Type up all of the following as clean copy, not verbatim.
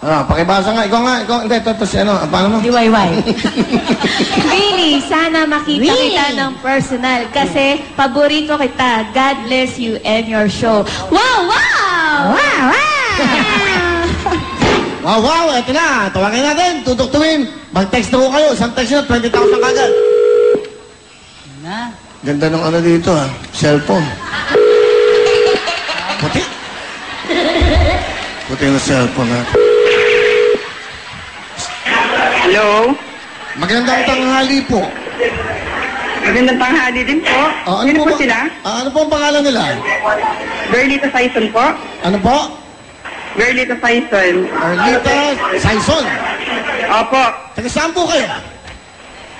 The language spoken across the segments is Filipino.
Pakibasa nga. Ikaw nga. Hindi, ito si ano. Paano mo? Diwayway. Billy, sana makita kita ng personal kasi paborito kita. God bless you and your show. Wow! Wow! Wow! Wow! Wow! Ito na. Tawagin natin. Tutuktuin. Mag-text na ko kayo. Isang text na 20,000 kagad. Ganda ng ano dito cellphone. Puti. Puti yung cellphone Hello? Magandang tanghali po. Magandang tanghali din po. Sino po sila? Ano po ang pangalan nila? Berlita Saison po. Ano po? Berlita Saison. Berlita Saison. Opo. Taga saan po kayo?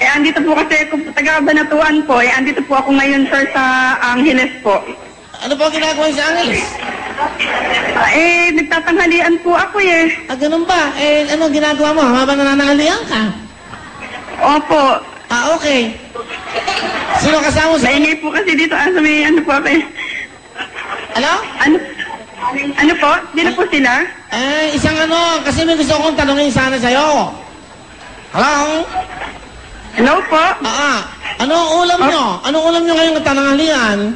Andito po kasi kung taga Banatuan po. Andito po ako ngayon, sir, sa Angeles po. Ano po ginagawa sa Angeles? Nagtatanghalian po ako ganun ba? Ano ginagawa mo? Habang nananghalian ka? Opo. Okay. Sino kasama sa... Naingay po kasi dito. Sa may ano po ako Ano? Ano po? Dito po sila? Isang ano, kasi may gusto akong tanongin sana sa'yo. Hello? Hello po? Anong ulam nyo? Anong ulam nyo ngayong tanghalian?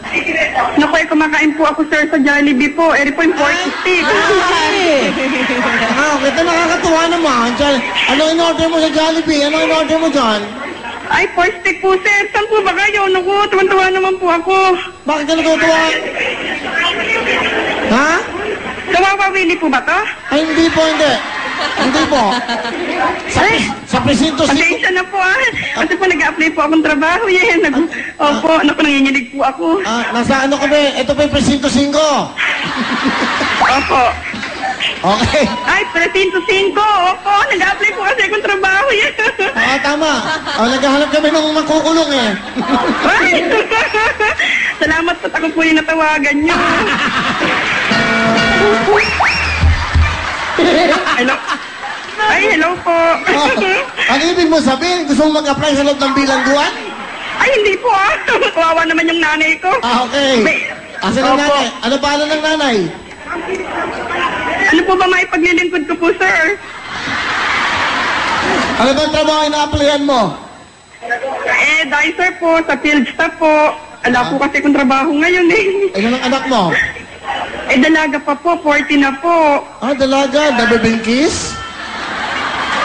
Naku, kumakain po ako, sir, sa Jollibee po. Po yung pork stick. Kita nakakatuwa naman. Ano in-order mo sa Jollibee? Ano in-order mo dyan? Ay, pork stick po, sir. Saan po ba kayo? Naku, tuwan-tuwa naman po ako. Bakit ka natutuwa? Ha? Nawawawili po ba to? Ay, hindi po, hindi. Hindi po. Sa presinto Pasensya na po Kasi po nag-apply po akong trabaho Opo, nanginginig po ako. Nasa ano kami? Ito pa yung presinto 5. Opo. Okay. Ay, presinto 5. Opo, nag-apply po kasi akong trabaho Tama. Naghahanap kami ng makukulong Ay! Salamat po, ako po yung natawagan niyo. Hello? Ay, hello po. Ano ibig mo sabihin? Gusto mo mag-apply sa loob ng bilangguan? Ay, hindi po Kawawa naman yung nanay ko. Okay. Asan ang nanay? Ano paalam ng nanay? Ano po ba maipaglilingkod ko po, sir? Ano ba ang trabaho ina-applyan mo? Dicer po, sa field staff po. Wala po kasi kong trabaho ngayon Ano ang anak mo? Dalaga pa po, 40 na po. Dalaga? Nabibingkis?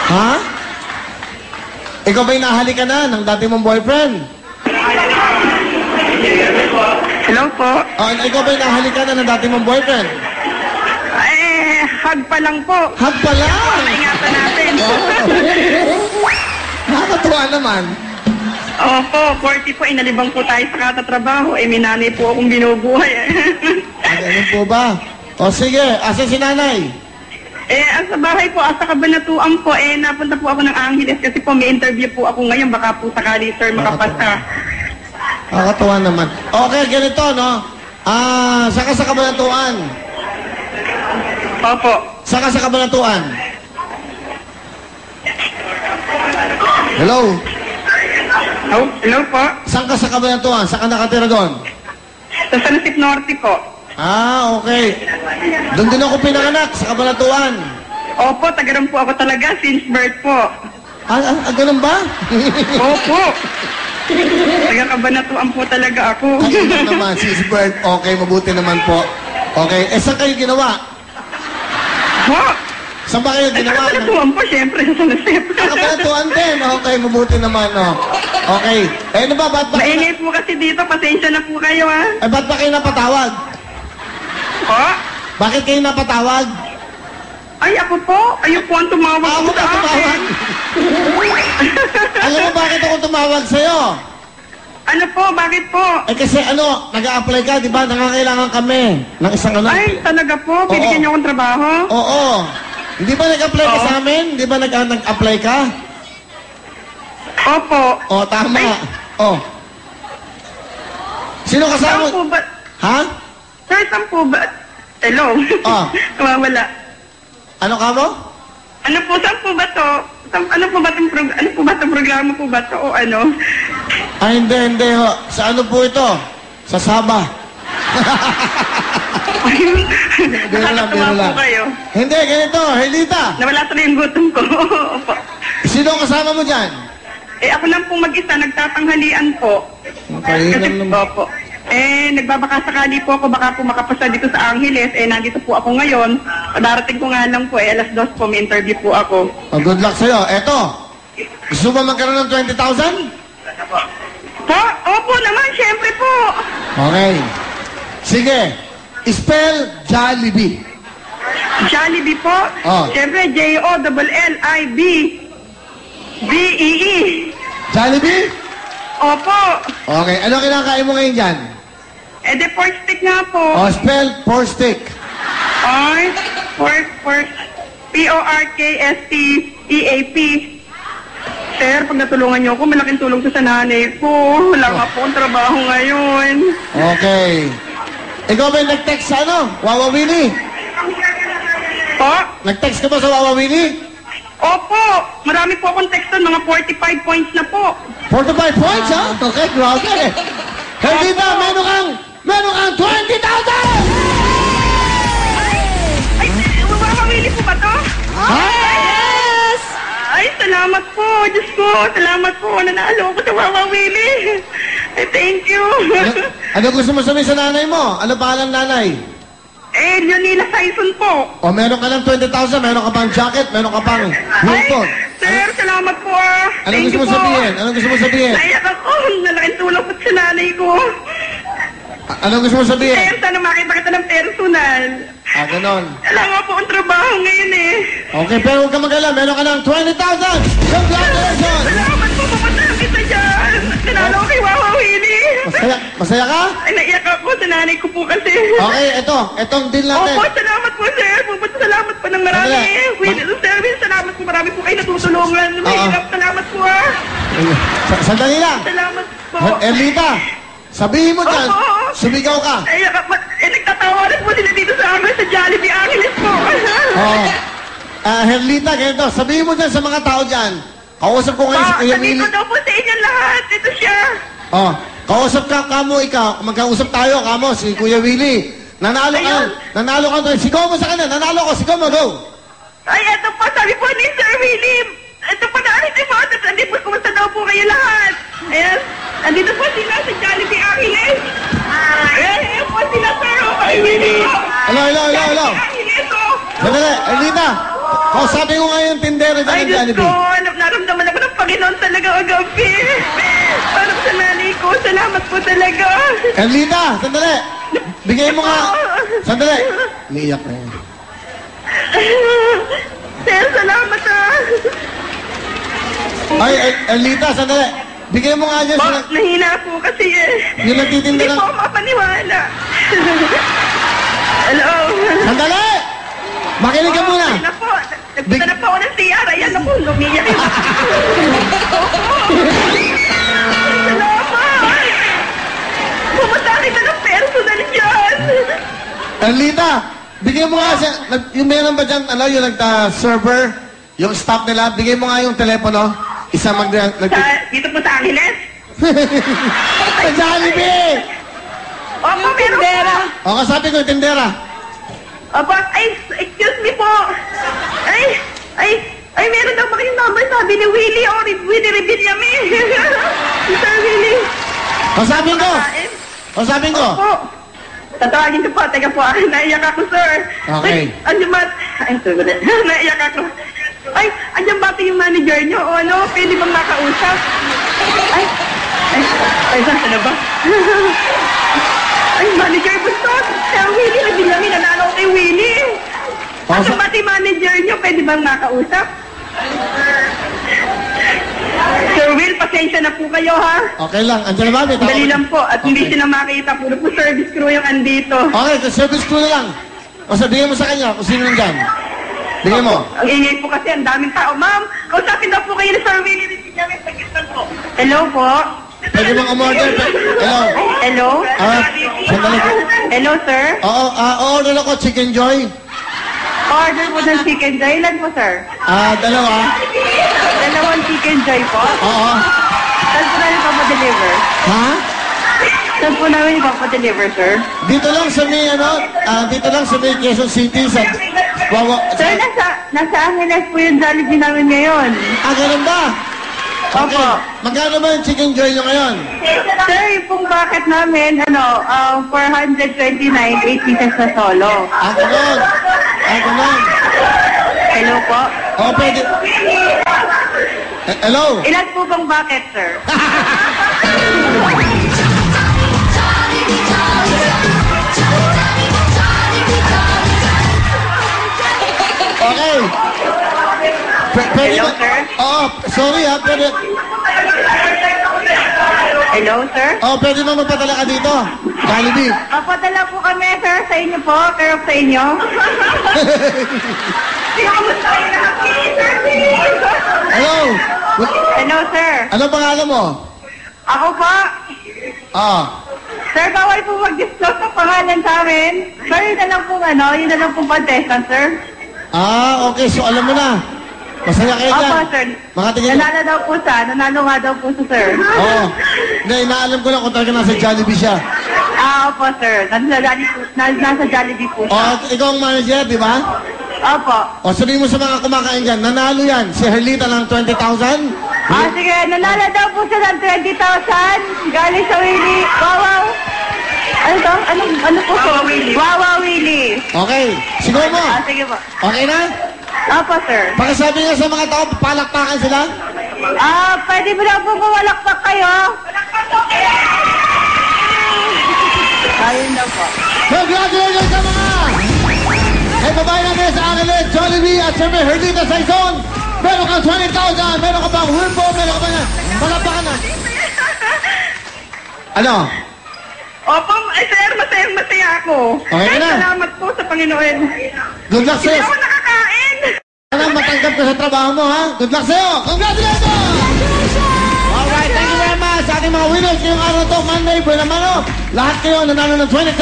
Ha? Ikaw ba'y nahalikan na ng dati mong boyfriend? Hello po? Ikaw ba'y nahalikan na ng dati mong boyfriend? Hug pa lang po. Hug pa lang? Ingatan natin. Nakakatuwa naman. Opo, 40 po, inalibang po tayo sa katatrabaho. May nanay po akong binubuhay. Ano po ba? Sige, asa si nanay? Sa bahay po, sa Kabanatuan po, napunta po ako ng Angeles kasi po may interview po ako ngayon. Baka po sakali, sir, makapasa. Nakakatuwa naman. Okay, ganito, no? Saka sa Kabanatuan. Opo. Saka sa Kabanatuan. Hello? Hello po? Saan ka sa Kabanatuan? Saan ka nakatira doon? Sa San Jose Norte po. Okay. Doon din ako pinanganak, sa Kabanatuan. Opo, tagaram po ako talaga since birth po. Ganun ba? Opo. Taga-Kabanatuan po talaga ako. Ay, naman, since birth. Okay, mabuti naman po. Okay, saan kayo ginawa? Po? Saan ba kayo ginawa? Kabanatuan po, syempre, sa San Jose. Kabanatuan din. Okay, mabuti naman, Okay. Ano ba, ba't ba? Maingay po kasi dito, pasensya na po kayo, ba't ba kayo napatawag? Po? Bakit kayo napatawag? Ay, ako po. Ayun po ang tumawag Ako po ba sa tumawag? akin. Alam mo bakit ako tumawag sa'yo? Ano po? Bakit po? Kasi nag-a-apply ka, di ba? Nangangailangan kami ng isang Ay, talaga po? Binigyan niyo akong trabaho? Oo. Hindi ba nag-apply ka sa amin? Di ba nag-apply ka? Opo. Tama. Sino kasama? Saan po ba? Ha? Sir, saan po ba? Hello? Kumawala. Ano ka mo? Ano po, saan po ba to? Ano po ba itong programa po ba to? O ano? Hindi ho. Sa ano po ito? Sa Sabah. Biro lang, Nakakatuwa biro lang. po kayo. Hindi, ganito, Herlita. Nawala tuloy yung gutom ko. Opo. Sino ang kasama mo dyan? Ako lang pong mag-isa, nagtatanghalian po. Okay, Kasi lang naman. po. Nagbabakasakali po ako, baka po makapasa dito sa Angeles. Nandito po ako ngayon. Darating ko nga lang po, alas 2 po, may interview po ako. Oh, good luck sa'yo. Eto, gusto mo magkaroon ng 20,000? Po? Opo naman, syempre po. Okay. Sige. Spell Jollibee. Jollibee po. Oh. Syempre, Jollib. B-E-E. Jollibee? Opo. Okay. Ano kinakain mo ngayon dyan? De pork stick nga po. Oh, spell pork stick. Ay, pork. P-O-R-K-S-T-E-A-P. Sir, pag natulungan niyo ako, malaking tulong to sa nanay ko. Wala nga po ang trabaho ngayon. Okay. Ikaw ba yung nag-text sa ano? Wawa Willie? Po? Nag-text ka ba sa Wawa Willie? Opo. Marami po akong text doon. Mga 45 points na po. 45 points, ha? Okay, grabe. Herlita, meron kang 20,000! Ay, mamamili po ba to? Ha? Yes! Ay, salamat po. Diyos ko, salamat po. Nanalo ko sa Wawa Willie. Ay, thank you. Ano gusto mo sabihin sa nanay mo? Ano pangalan ng nanay? Leonila Saison po. O meron ka ng 20,000, meron ka pang jacket, meron ka pang Hilton. Sir, salamat po Ano Thank gusto mo you po. sabihin? Ano gusto mo sabihin? Naiyak ako. Nalaking tulong po sa nanay ko. Ano gusto mo sabihin? Sir, sana makita kita ng personal. Ganon. Wala nga po ang trabaho ngayon eh. Okay, pero huwag ka mag-alala, meron ka ng 20,000! Congratulations! Salamat po, pupuntahan kita dyan. Nanalo ko kay Wawa Willie. Masaya ka? Ay, naiyak ako sa nanay ko po kasi. Okay, etong deal natin. Opo, salamat po, sir. Salamat po ng marami. Sandali. Willie sa service, salamat po. Marami po kayo natutulungan. Mahirap, salamat po Sandali lang. Salamat po. Erlita, sabihin mo dyan, Opo. sumigaw ka. Ay, nagtatawanan po sila dito sa amin sa Jollibee Angeles po. Oo. Herlita, ganito, sabihin mo dyan sa mga tao dyan. Kausap ko ngayon si Kuya Sabihin Willie. ko daw po sa inyo lahat. Ito siya. Oh, kausap ka, kamo, ikaw. Magkausap tayo, kamo, si Kuya Willie. Nanalo ka. Ayun. Nanalo ka. Sigaw mo sa kanya. Nanalo ko. Sigaw mo, go. Ay, ito po. Sabi po ni Sir Willie. Ito po na. Ito po. Andito po. Kumusta daw po kayo lahat? Ayan. Andito po sila sa Jollibee Angeles. Ayan po sila, sir. Kay Willie. Hello. Angeles, oh. Sandali, Erlita. Kausapin ko ngayon yung tindero dyan Ay, ng Diyos ko, Jollibee. naramdaman ako ng Panginoon talaga agabi. Para sa nanay ko, salamat po talaga. Erlita, sandali. Bigay mo nga. Sandali. Umiiyak na yun. Sir, salamat Ay, Erlita, sandali. Bigay mo nga dyan Po, sa... nahina po kasi eh. Yung nagtitinda Hindi ng... po ako mapaniwala. Hello? Sandali! Makinig ka muna. Ay na po. Nagpunta na po ako ng CR. Ayan ako, lumiyak yun. Salamat! Pumunta kita ng personal dyan. Erlita, bigay mo nga siya. Yung meron ba dyan, yung nagta-server, yung staff nila, bigay mo nga yung telepono. Isa Dito po sa Angeles? Sa Jollibee! Opo, meron po. O, kasabi ko yung tindera. Opo, ay, excuse me po. Ay, meron daw ba kayong number sabi ni Willie o Willie Revillame? Si Sir Willie. Kausapin ko. Opo. Tatawagin ko po. Teka po, naiyak ako, sir. Okay. Ay, andyan ba? Ay, sorry. Naiyak ako. Ay, andyan ba yung manager nyo? O ano, pwede bang makausap? Ay, saan na ba? Ay, manager Bustos. Sir Willie, Revillame, nanalo ko kay Willie. Andyan ba yung manager nyo? Pwede bang makausap? Sir Will, pasensya na po kayo, ha? Okay lang. Andiyan na ba? May tao? Dali lang po. At hindi Okay. sila makita. Puro po service crew yung andito. Okay, service crew na lang. O sabihin mo sa kanya kung sino nandyan. Bigay mo. Ang ingay po kasi, ang daming tao. Ma'am, kausapin daw po kayo ni Sir Willie. Hello po. Pwede bang umorder? Hello. Hello? Sandali po. Hello, sir? Oo, order ako Chicken Joy. Order po ng chicken joy. Ilan po, sir? Dalawa. Dalawang chicken joy po. Oo. Saan po namin pa ma-deliver? Ha? Saan po namin ipapa-deliver, sir? Dito lang sa may, dito lang sa may Quezon City, sa Sir, nasa Angeles po yung Jollibee namin ngayon. ganun ba? Okay. Opo. Magkano ba yung chicken joy nyo ngayon? Sir, yung pong bucket namin, 429, 8 pieces na solo. Ganun. Ganun. Hello po? Pwede. Hello? Ilan po bang bucket, sir? Okay. Pwede Hello, ba- sir? Oo, sorry ha, pwede. Hello, sir? Pwede mo magpadala ka dito. Jollibee. Papadala po kami, sir, sa inyo po. Care of sa inyo. Hello? Hello, sir. Ano pangalan mo? Ako po. Sir, bawal po mag-disclose ng pangalan sa amin. Sir, yun na lang po, yun na lang po contestant, sir. Okay, so alam mo na. Masaya kayo dyan. Opo, sir. Mga tingin. Nanalo nga daw po siya, sir. Oo. Hindi, inaalam ko lang kung talaga nasa Jollibee siya. Opo, sir. Nasa Jollibee po siya. Ikaw ang manager, di ba? Opo. Sabihin mo sa mga kumakain dyan, nanalo yan. Si Herlita ng 20,000. Sige, nanalo daw po siya ng 20,000. Galing sa Willie. Wow. Ano to? Ano po to? Wawa Willie. Okay, siguro mo. Sige po. Okay na? Opo, sir. Pakisabi nga sa mga tao, palakpakan sila. Pwede mo na po mawalakpak kayo. Ayun daw po. Congratulations sa mga babae natin sa Angeles, Jollibee at siyempre Herlita Saizon. Meron kang 20,000, meron ka pang Wilbo, meron ka pang palakpakan na. Ano? Opo, sir, masaya ako. Okay ka na? Salamat po sa Panginoon. Good luck Hindi sa'yo. ako nakakain. Sana matanggap ka sa trabaho mo, ha? Good luck sa'yo! Congratulations! Alright, thank you very much sa ating mga winners ngayong araw to, Monday, buwan naman, lahat kayo nanalo ng 20,000.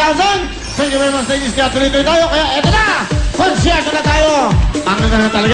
Thank you very much, ladies. Kaya tuloy tayo. Kaya eto na! Concert na tayo! Ang ganda na talaga.